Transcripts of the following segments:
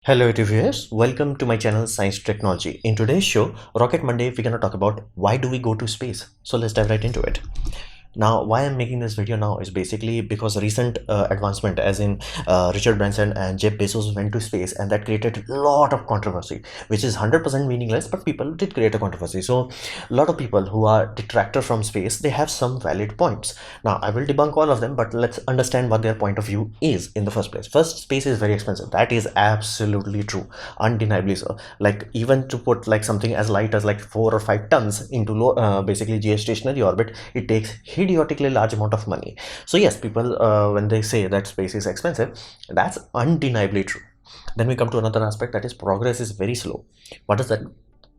Hello YouTube viewers, welcome to my channel Science Technology. In today's show, Rocket Monday, we're gonna talk about why do we go to space. So let's dive right into it. Now, why I'm making this video now is basically because recent advancement, as in Richard Branson and Jeff Bezos went to space, and that created a lot of controversy, which is 100% meaningless, but people did create a controversy. So, a lot of people who are detractor from space, they have some valid points. Now, I will debunk all of them, but let's understand what their point of view is in the first place. First, space is very expensive. That is absolutely true, undeniably so. Like even to put like something as light as like 4 or 5 tons into basically geostationary orbit, it takes idiotically large amount of money. So yes, people when they say that space is expensive, that's undeniably true. Then we come to another aspect, that is progress is very slow. What does that?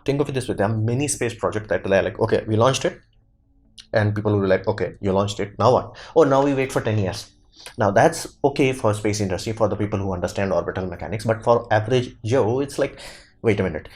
Think of it this way: there are many space projects that they're like, okay, we launched it, and people will be like, okay, you launched it, now what? Oh, now we wait for 10 years. Now that's okay for space industry, for the people who understand orbital mechanics, but for average Joe, it's like, wait a minute,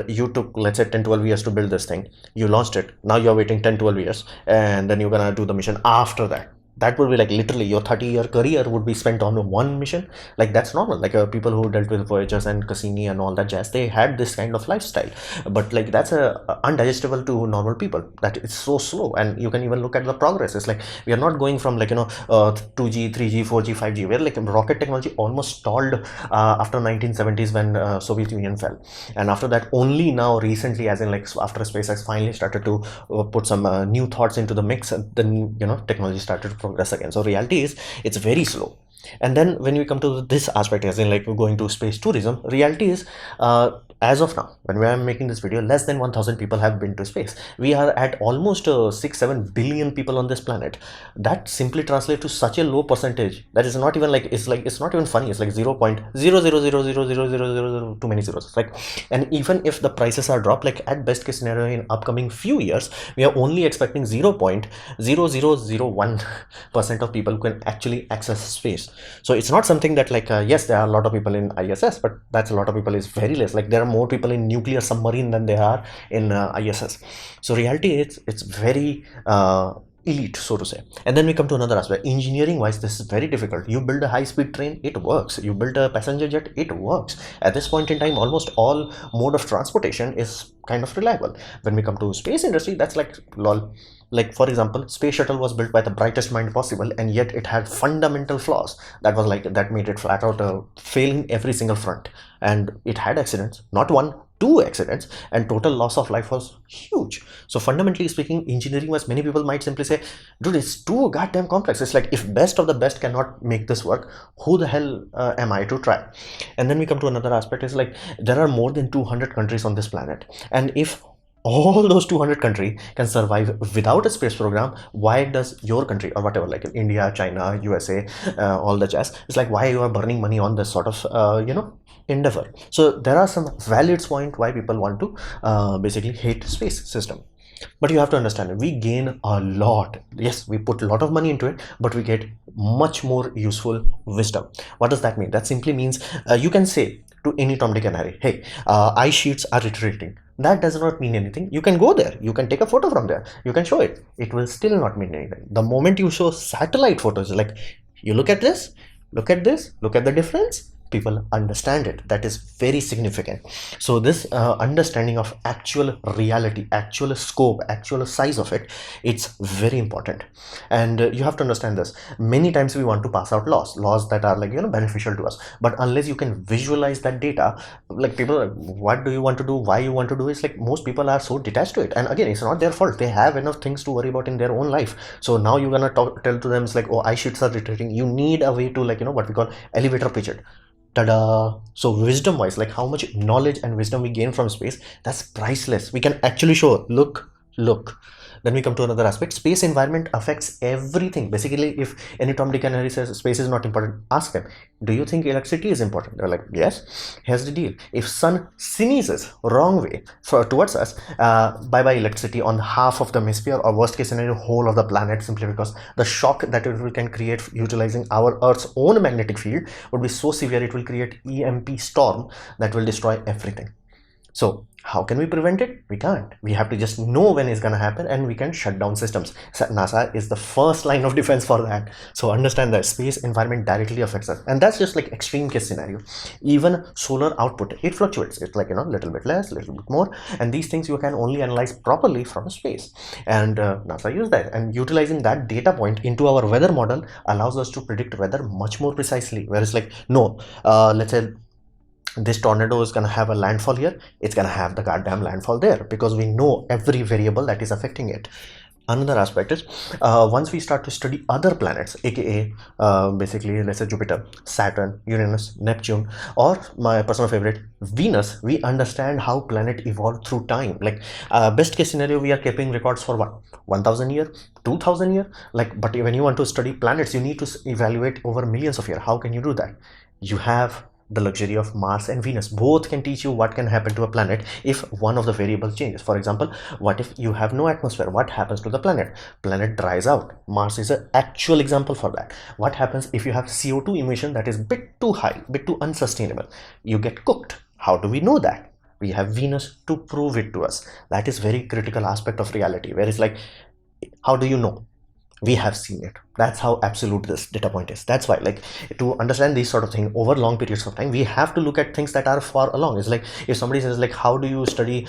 you took, let's say, 10-12 years to build this thing, you launched it, now you're waiting 10-12 years, and then you're gonna do the mission after that. That would be like literally your 30-year career would be spent on one mission. Like that's normal. Like people who dealt with Voyagers and Cassini and all that jazz, they had this kind of lifestyle. But like that's undigestible to normal people. That it's so slow, and you can even look at the progress. It's like we are not going from like 2G, 3G, 4G, 5G. Where like rocket technology almost stalled after 1970s when Soviet Union fell, and after that only now recently, as in like after SpaceX finally started to put some new thoughts into the mix, and then technology started to progress again. So reality is it's very slow. And then when we come to this aspect, as in like going to space tourism, reality is as of now, when we are making this video, less than 1000 people have been to space. We are at almost 6-7 billion people on this planet. That simply translates to such a low percentage that is not even like, it's not even funny. It's like 0.0000000 too many zeros. It's like, and even if the prices are dropped, like at best case scenario in upcoming few years, we are only expecting 0.0001% of people can actually access space. So it's not something that like yes, there are a lot of people in ISS, but that's a lot of people is very less. Like there are more people in nuclear submarine than there are in ISS. So reality is it's very elite, so to say. And then we come to another aspect. Engineering wise, this is very difficult. You build a high speed train, it works. You build a passenger jet, it works. At this point in time, almost all mode of transportation is kind of reliable. When we come to space industry, that's like lol. Like for example, space shuttle was built by the brightest mind possible, and yet it had fundamental flaws that was like that made it flat out failing every single front. And it had accidents, not one, two accidents, and total loss of life was huge. So fundamentally speaking, engineering wise, many people might simply say, dude, it's too goddamn complex. It's like, if best of the best cannot make this work, who the hell am I to try? And then we come to another aspect, is like there are more than 200 countries on this planet, and if all those 200 countries can survive without a space program, why does your country or whatever, like India, China, USA, all the jazz, it's like, why you are burning money on this sort of endeavor? So there are some valid points why people want to basically hate space system. But you have to understand, we gain a lot. Yes, we put a lot of money into it, but we get much more useful wisdom. What does that mean? That simply means you can say to any Tom, Dick and Harry, hey, ice sheets are retreating. That does not mean anything. You can go there, you can take a photo from there, you can show it, it will still not mean anything. The moment you show satellite photos, like, you look at this, look at this, look at the difference, people understand it. That is very significant. So this understanding of actual reality, actual scope, actual size of it, it's very important. And you have to understand this. Many times we want to pass out laws that are like beneficial to us, but unless you can visualize that data, like people are, what do you want to do, why you want to do, it's like most people are so detached to it. And again, it's not their fault, they have enough things to worry about in their own life. So now you're gonna tell to them, it's like, oh, ice sheets are retreating, you need a way to, like, what we call elevator pitch it. Ta-da! So wisdom wise, like how much knowledge and wisdom we gain from space, that's priceless. We can actually show, look. Then we come to another aspect. Space environment affects everything. Basically, if any Tom, Dick and Harry says space is not important, ask them, do you think electricity is important? They're like, yes. Here's the deal. If sun sneezes wrong way towards us, bye-bye electricity on half of the hemisphere, or worst case scenario, whole of the planet, simply because the shock that it can create utilizing our Earth's own magnetic field would be so severe, it will create EMP storm that will destroy everything. So how can we prevent it? We can't. We have to just know when it's going to happen, and we can shut down systems. So NASA is the first line of defense for that. So understand that space environment directly affects us, and that's just like extreme case scenario. Even solar output, it fluctuates. It's like, little bit less, little bit more, and these things you can only analyze properly from space. And NASA used that, and utilizing that data point into our weather model allows us to predict weather much more precisely. Whereas like, no, let's say this tornado is going to have a landfall here, it's going to have the goddamn landfall there, because we know every variable that is affecting it. Another aspect is, once we start to study other planets, aka basically let's say Jupiter, Saturn, Uranus, Neptune, or my personal favorite, Venus, we understand how planet evolved through time. Like best case scenario, we are keeping records for what, 1000 year, 2000 year, like. But when you want to study planets, you need to evaluate over millions of years. How can you do that? You have the luxury of Mars and Venus. Both can teach you what can happen to a planet if one of the variables changes. For example, what if you have no atmosphere? What happens to the planet? Planet dries out. Mars is an actual example for that. What happens if you have CO2 emission that is bit too high, bit too unsustainable? You get cooked. How do we know that? We have Venus to prove it to us. That is very critical aspect of reality, where it's like, how do you know? We have seen it. That's how absolute this data point is. That's why, like, to understand these sort of things over long periods of time, we have to look at things that are far along. It's like if somebody says like, how do you study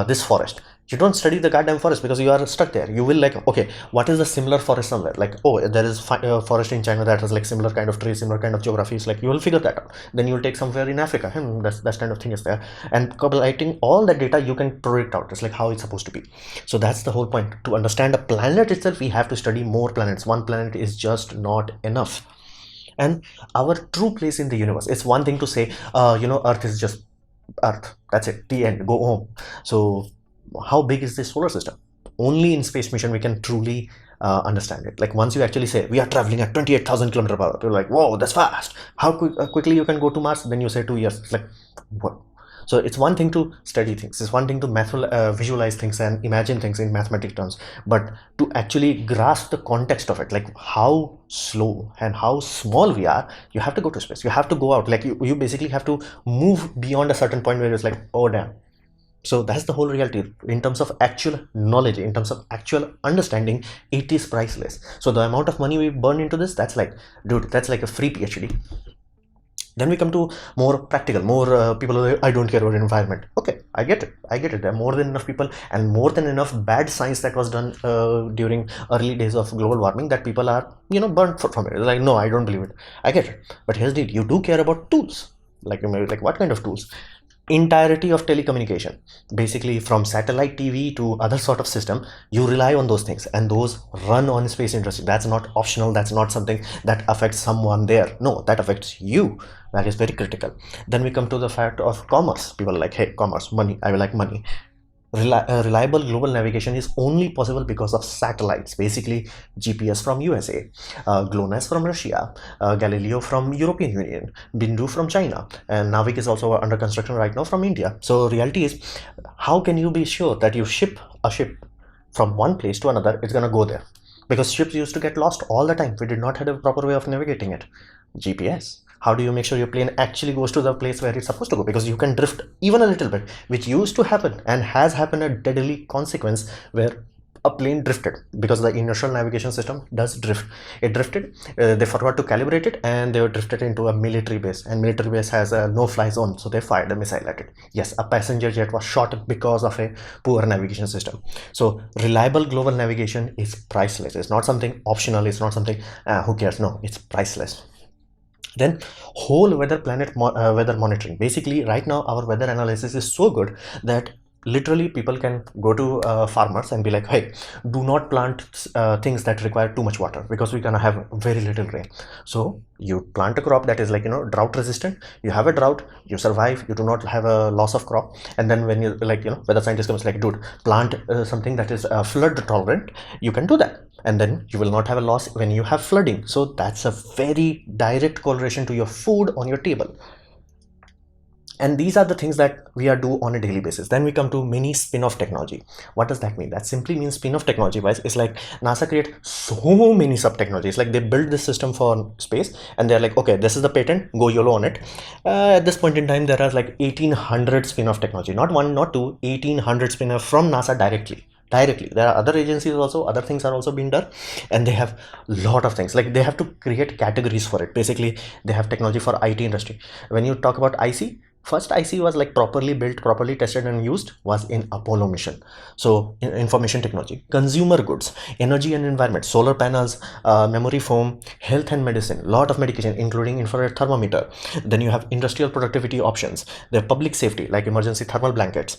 this forest? You don't study the goddamn forest because you are stuck there. You will like, okay, what is the similar forest somewhere? Like, oh, there is forest in China that has like similar kind of trees, similar kind of geographies. Like, you will figure that out. Then you will take somewhere in Africa, that kind of thing is there. And collecting all that data, you can predict out. It's like how it's supposed to be. So that's the whole point. To understand a planet itself, we have to study more planets. One planet is just not enough. And our true place in the universe, it's one thing to say, Earth is just Earth. That's it. The end. Go home. So how big is this solar system? Only in space mission we can truly understand it. Like once you actually say we are traveling at 28,000 km per hour, you're like, whoa, that's fast. How quickly you can go to Mars? Then you say 2 years. It's like, what? So it's one thing to study things, it's one thing to visualize things and imagine things in mathematical terms, but to actually grasp the context of it, like how slow and how small we are, you have to go to space. You have to go out. Like you basically have to move beyond a certain point where it's like, oh damn. So that's the whole reality. In terms of actual knowledge, in terms of actual understanding, it is priceless. So the amount of money we burn into this, that's like, dude, that's like a free PhD. Then we come to more practical, more people are like, I don't care about environment. Okay, I get it. There are more than enough people and more than enough bad science that was done during early days of global warming that people are, burnt from it. Like, no, I don't believe it. I get it. But here's the, you do care about tools. Like, like what kind of tools? Entirety of telecommunication, basically from satellite TV to other sort of system, you rely on those things, and those run on space industry. That's not optional. That's not something that affects someone there. No, that affects you. That is very critical. Then we come to the fact of commerce. People are like, hey, commerce, money, I will like money. Reliable global navigation is only possible because of satellites, basically GPS from USA, GLONASS from Russia, Galileo from European Union, Bindu from China, and Navig is also under construction right now from India. So reality is, how can you be sure that you ship a ship from one place to another, it's gonna go there? Because ships used to get lost all the time. We did not have a proper way of navigating it. GPS. How do you make sure your plane actually goes to the place where it's supposed to go? Because you can drift even a little bit, which used to happen and has happened a deadly consequence where a plane drifted because the inertial navigation system does drift. It drifted, they forgot to calibrate it, and they were drifted into a military base, and military base has a no-fly zone, so they fired a missile at it. Yes, a passenger jet was shot because of a poor navigation system. So reliable global navigation is priceless. It's not something optional. It's not something who cares. No, it's priceless. Then whole weather weather monitoring. Basically right now our weather analysis is so good that literally people can go to farmers and be like, hey, do not plant things that require too much water because we're gonna have very little rain. So you plant a crop that is like, drought resistant. You have a drought, you survive, you do not have a loss of crop. And then when you like, weather scientist comes like, dude, plant something that is flood tolerant. You can do that, and then you will not have a loss when you have flooding. So that's a very direct correlation to your food on your table. And these are the things that we are do on a daily basis. Then we come to mini spin-off technology. What does that mean? That simply means spin-off technology wise, it's like NASA create so many sub technologies. Like they build this system for space and they're like, okay, this is the patent, go YOLO on it. At this point in time, there are like 1800 spin-off technology, not one, not two, 1800 spin-off from NASA directly. There are other agencies also, other things are also being done, and they have a lot of things. Like they have to create categories for it. Basically, they have technology for IT industry. When you talk about IC, first IC was like properly built, properly tested and used was in Apollo mission. So information technology, consumer goods, energy and environment, solar panels, memory foam, health and medicine, lot of medication including infrared thermometer. Then you have industrial productivity options, the public safety like emergency thermal blankets,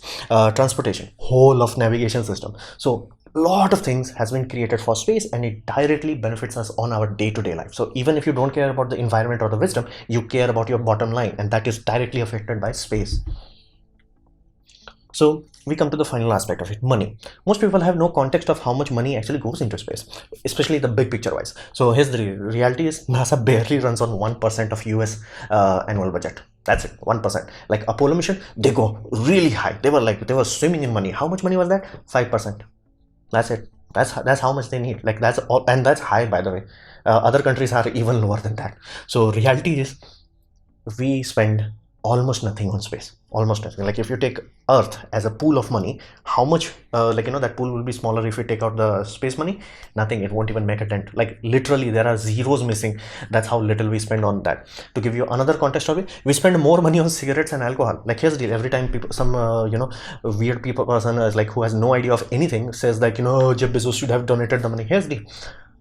transportation, whole of navigation system. So lot of things has been created for space, and it directly benefits us on our day-to-day life. So even if you don't care about the environment or the wisdom, you care about your bottom line, and that is directly affected by space. So we come to the final aspect of it, money. Most people have no context of how much money actually goes into space, especially the big picture wise. So here's the reality is NASA barely runs on 1% of US annual budget. That's it, 1%. Like Apollo mission, they go really high. They were swimming in money. How much money was that? 5%. That's it. That's how much they need. Like that's all, and that's high, by the way. Other countries are even lower than that. So reality is, we spend almost nothing on space. Almost nothing. Like if you take Earth as a pool of money, how much? That pool will be smaller if you take out the space money. Nothing. It won't even make a dent. Like literally, there are zeros missing. That's how little we spend on that. To give you another context of it, we spend more money on cigarettes and alcohol. Like here's the deal. Every time people, some weird people person is like who has no idea of anything says like Jeff Bezos should have donated the money. Here's the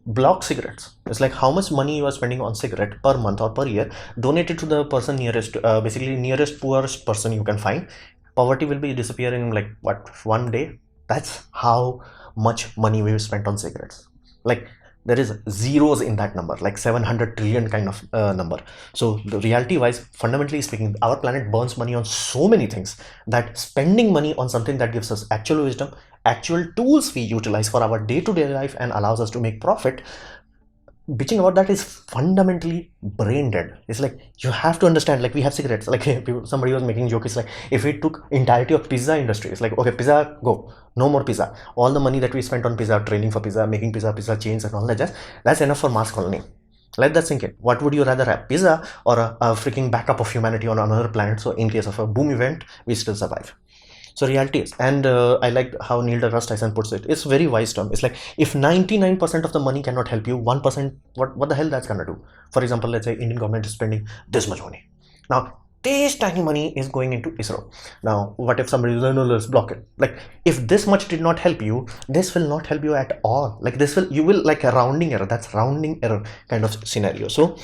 block cigarettes. It's like how much money you are spending on cigarette per month or per year. Donate it to the person nearest, basically nearest poorest person you can find. Poverty will be disappearing in like what, one day. That's how much money we've spent on cigarettes. Like there is zeros in that number, like 700 trillion kind of number. So the reality wise, fundamentally speaking, our planet burns money on so many things that spending money on something that gives us actual wisdom, actual tools we utilize for our day-to-day life and allows us to make profit, bitching about that is fundamentally brain dead. It's like you have to understand, like we have cigarettes, like somebody was making joke, it's like if we took entirety of pizza industry, it's like okay, pizza go, no more pizza. All the money that we spent on pizza, training for pizza, making pizza chains and all that, just that's enough for mass colony. Let that sink in. What would you rather have, pizza or a freaking backup of humanity on another planet, so in case of a boom event we still survive? So reality is, and I like how Neil deGrasse Tyson puts it. It's very wise term. It's like if 99% of the money cannot help you, 1%, what the hell that's gonna do? For example, let's say Indian government is spending this much money. Now this tiny money is going into ISRO. Now what if somebody says no, let's block it? Like if this much did not help you, this will not help you at all. Like you will like a rounding error. That's rounding error kind of scenario. So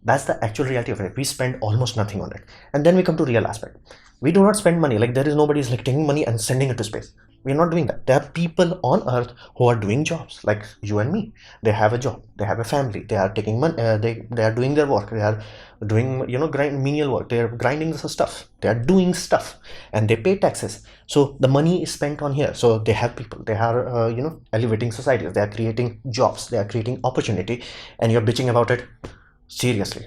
that's the actual reality of it. We spend almost nothing on it. And then we come to real aspect. We do not spend money. Like there is nobody is like taking money and sending it to space. We are not doing that. There are people on Earth who are doing jobs like you and me. They have a job. They have a family. They are taking money. They are doing their work. They are doing menial work. They are grinding the stuff. They are doing stuff, and they pay taxes. So the money is spent on here. So they have people. They are elevating societies. They are creating jobs. They are creating opportunity, and you're bitching about it. Seriously.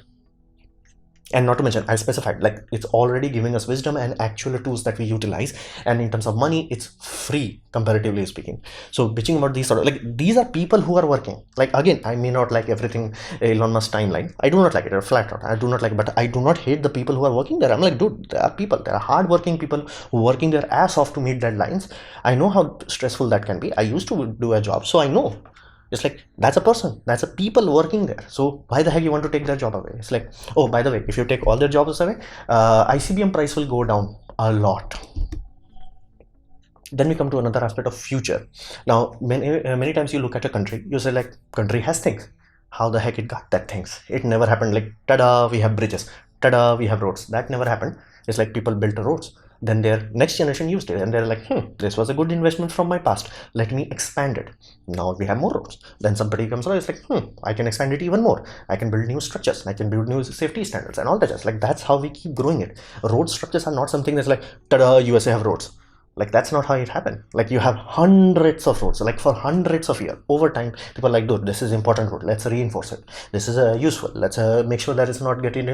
And not to mention, I specified, like it's already giving us wisdom and actual tools that we utilize, and in terms of money it's free comparatively speaking. So bitching about these sort of, like these are people who are working. Like again, I may not like everything Elon Musk timeline. I do not like it, flat out I do not like it, but I do not hate the people who are working there. I'm like, dude, there are people, there are hardworking people who are working their ass off to meet deadlines. I know how stressful that can be. I used to do a job, so I know. It's like that's a person, that's a people working there. So why the heck you want to take their job away? It's like, oh, by the way, if you take all their jobs away, ICBM price will go down a lot. Then we come to another aspect of future. Now many times you look at a country, you say like country has things. How the heck it got that things? It never happened. Like tada, we have bridges, tada, we have roads. That never happened. It's like people built roads, then their next generation used it and they're like, this was a good investment from my past, let me expand it. Now we have more roads. Then somebody comes along, it's like, I can expand it even more. I can build new structures, I can build new safety standards and all that. Just like that's how we keep growing it. Road structures are not something that's like, tada, USA have roads. Like that's not how it happened. Like you have hundreds of roads, like for hundreds of years. Over time, people are like, dude, this is important road. Let's reinforce it. This is useful. Let's make sure that it's not getting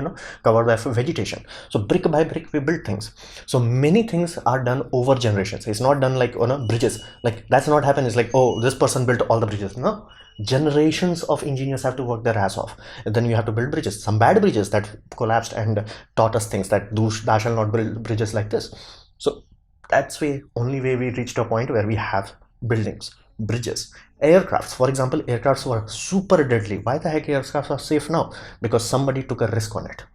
covered by vegetation. So brick by brick, we build things. So many things are done over generations. It's not done like bridges. Like that's not happened. It's like, oh, this person built all the bridges. No, generations of engineers have to work their ass off. And then you have to build bridges. Some bad bridges that collapsed and taught us things that thou shall not build bridges like this. So that's the only way we reached a point where we have buildings, bridges, aircrafts. For example, aircrafts were super deadly. Why the heck aircrafts are safe now? Because somebody took a risk on it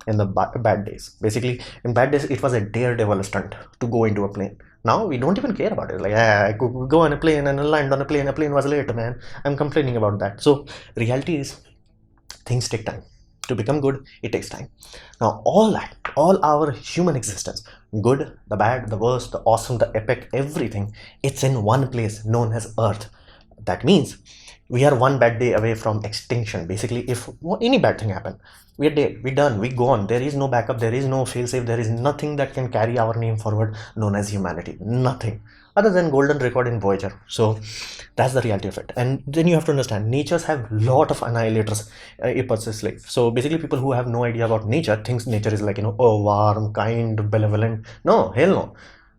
in the bad days. Basically, in bad days, it was a daredevil stunt to go into a plane. Now we don't even care about it. Like, I could go on a plane and land on a plane. A plane was late, man. I'm complaining about that. So reality is, things take time. To become good, it takes time. Now, all our human existence, good, the bad, the worst, the awesome, the epic, everything, it's in one place known as Earth. That means we are one bad day away from extinction. Basically, if any bad thing happen, we are dead, we done, we gone. There is no backup, there is no failsafe, there is nothing that can carry our name forward known as humanity. Nothing other than golden record in Voyager. So that's the reality of it. And then you have to understand, natures have lot of annihilators. Like, so basically, people who have no idea about nature thinks nature is like, oh, warm, kind, benevolent. No, hell no.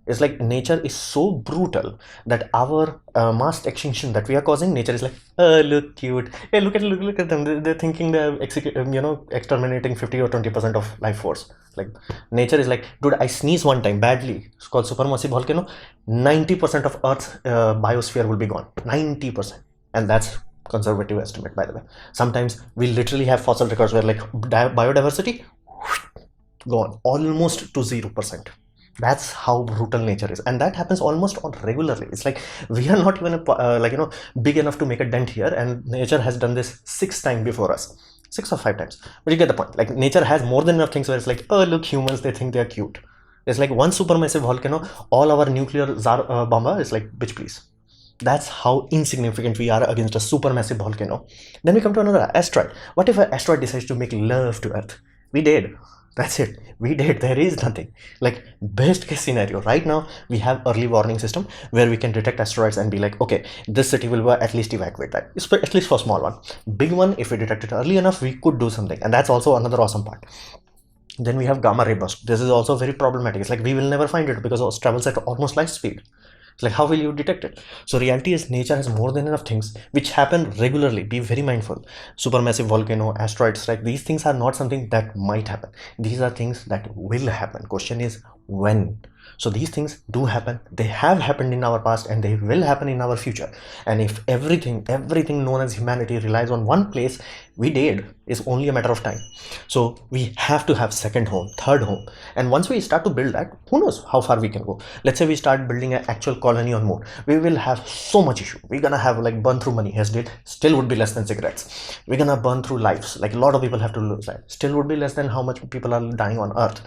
It's like nature is so brutal that our mass extinction that we are causing, nature is like, oh, look cute. Hey, look at them. They're thinking they're exterminating 50 or 20% of life force. Like nature is like, dude, I sneeze one time badly. It's called supermassive volcano. 90% of Earth's biosphere will be gone. 90%, and that's conservative estimate, by the way. Sometimes we literally have fossil records where like biodiversity gone almost to 0%. That's how brutal nature is, and that happens almost on regularly. It's like we are not even big enough to make a dent here, and nature has done this 6 times before us, 6 or 5 times. But you get the point. Like nature has more than enough things where it's like, oh look, humans, they think they are cute. It's like one supermassive volcano, all our nuclear bomber is like, bitch please. That's how insignificant we are against a supermassive volcano. Then we come to another asteroid. What if an asteroid decides to make love to Earth? We did. That's it. We did. There is nothing. Like best case scenario right now, we have early warning system where we can detect asteroids and be like, okay, this city will at least evacuate that. At least for small one. Big one, if we detect it early enough, we could do something. And that's also another awesome part. Then we have gamma ray burst. This is also very problematic. It's like we will never find it because it travels at almost light speed. It's like, how will you detect it? So reality is, nature has more than enough things which happen regularly. Be very mindful. Supermassive volcano, asteroids, like these things are not something that might happen. These are things that will happen. Question is when. So these things do happen. They have happened in our past and they will happen in our future. And if everything known as humanity relies on one place, we did. It's only a matter of time. So we have to have second home, third home. And once we start to build that, who knows how far we can go. Let's say we start building an actual colony on Moon. We will have so much issue. We're gonna have like burn through money. As did, still would be less than cigarettes. We're gonna burn through lives. Like a lot of people have to lose life. Still would be less than how much people are dying on Earth.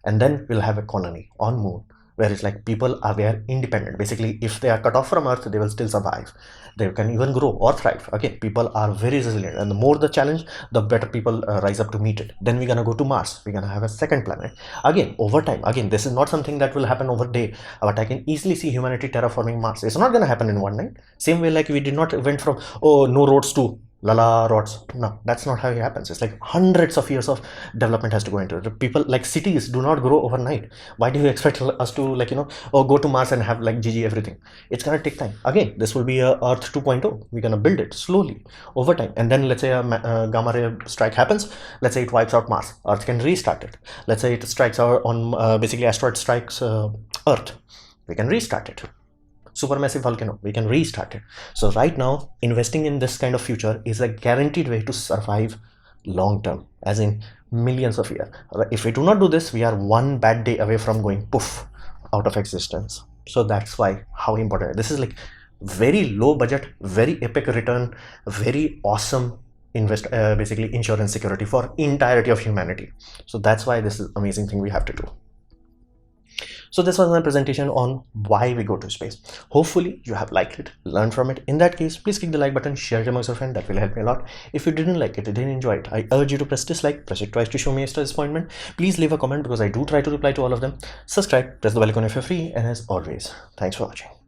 And then we'll have a colony on Moon, where it's like people are there independent. Basically, if they are cut off from Earth, they will still survive. They can even grow or thrive. Okay, people are very resilient, and the more the challenge, the better people rise up to meet it. Then we're gonna go to Mars. We're gonna have a second planet. Again, over time. Again, this is not something that will happen over day, but I can easily see humanity terraforming Mars. It's not gonna happen in one night. Same way, like we did not went from no roads to lala roads. No, that's not how it happens. It's like hundreds of years of development has to go into it. People, like cities, do not grow overnight. Why do you expect us to go to Mars and have like GG everything? It's gonna take time. Again, this will be a Earth 2.0. We're gonna build it slowly over time, and then let's say a gamma ray strike happens. Let's say it wipes out Mars. Earth can restart it. Let's say it strikes out on basically asteroid strikes Earth. We can restart it. Supermassive volcano, we can restart it. So right now, investing in this kind of future is a guaranteed way to survive long term, as in millions of years. If we do not do this, we are one bad day away from going poof out of existence. So that's why how important this is. Like very low budget, very epic return, very awesome basically insurance security for entirety of humanity. So that's why this is amazing thing we have to do. So this was my presentation on why we go to space. Hopefully you have liked it, learned from it. In that case, please click the like button, share it amongst your friends. That will help me a lot. If you didn't like it, didn't enjoy it, I urge you to press dislike, press it twice to show me extra disappointment. Please leave a comment because I do try to reply to all of them. Subscribe, press the bell icon if you're free, and as always, thanks for watching.